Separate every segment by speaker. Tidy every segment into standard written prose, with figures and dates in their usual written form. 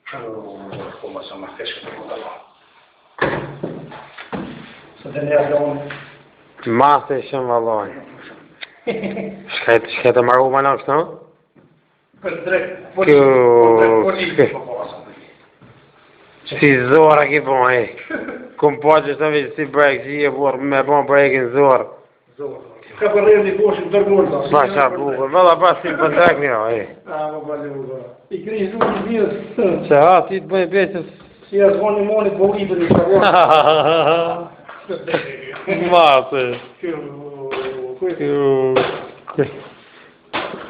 Speaker 1: Come sono a pesca tutta là. Se te ne abbiamo...
Speaker 2: Mate shumë valloj. Shkajt të marru më në kështë, no?
Speaker 1: Per drejt politik po pasën.
Speaker 2: Si zora ki po, Kum po që të vishë si break, që i e por me bon breakin zor.
Speaker 1: Ka përrejë një boshin tërgolta.
Speaker 2: Pa qa bukur, valla pa si për drek një,
Speaker 1: Më bale bukur. I krish nuk i vjetës.
Speaker 2: Që ha, ti të bëj beqës.
Speaker 1: Si e të voni monit po i për një shkabon.
Speaker 2: Mate.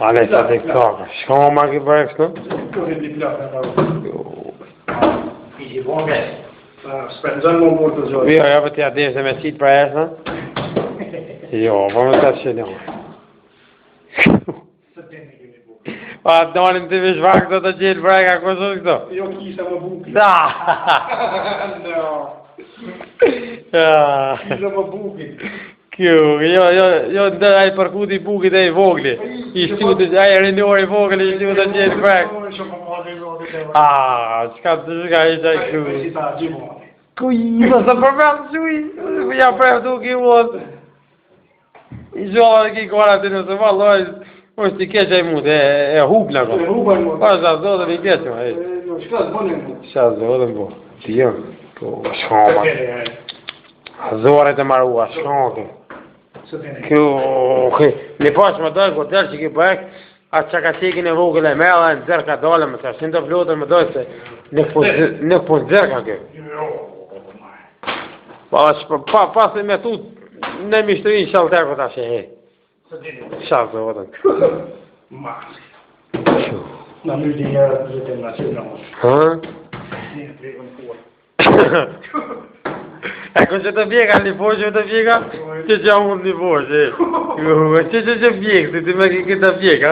Speaker 2: Ale sa të kaka, shko ma ki breaks, no?
Speaker 1: Kërë një plakë në parë. I që bon mes. Spenzën më mërë të zojë.
Speaker 2: Jo, për t'ja deshe me qitë për esë, no? Jo, për më të që një. Pa, donin të vish vakë do të gjetë breka, ku është këto?
Speaker 1: Jo, kisa më buki.
Speaker 2: Da!
Speaker 1: Kisa më buki.
Speaker 2: Kjo, jo, ndër ajë përkuti bukit e i vogli. I shtutit, ajë rinori vogli, i shtutit të gjetë breka. Qka të shka i qaj kjo. Ku i më së përmend shuj, ja pref du ki vod. I gjolla dhe ki kora të nëse valloj, është i keq e mund, e hubna ko.
Speaker 1: E hubna ko.
Speaker 2: Pa, qa zodëm i keq,
Speaker 1: Shka zbonin ko.
Speaker 2: Qa zodëm po, t'jem, po, shkoma. Zore të marua, shkoma. Kjo, një pash më dojë, kur tërë që ki bëjk, atë që ka tikin e vogël e mela, në dzerka dole, më të ashtin të flotër më dojë, se nuk po në dzerka kjo. Pas e me tu, në mishtërin shalter këtë ashe, Shalë të vëtën.
Speaker 1: Maske. Në mërdi njërë të zëtëm në qëtë në mështë.
Speaker 2: Ha?
Speaker 1: Një të vegën kuar.
Speaker 2: E ku që të vjeka, një poshë që të vjeka? Që që unë një poshë, që vjekë, si ti me ki këtë vjeka?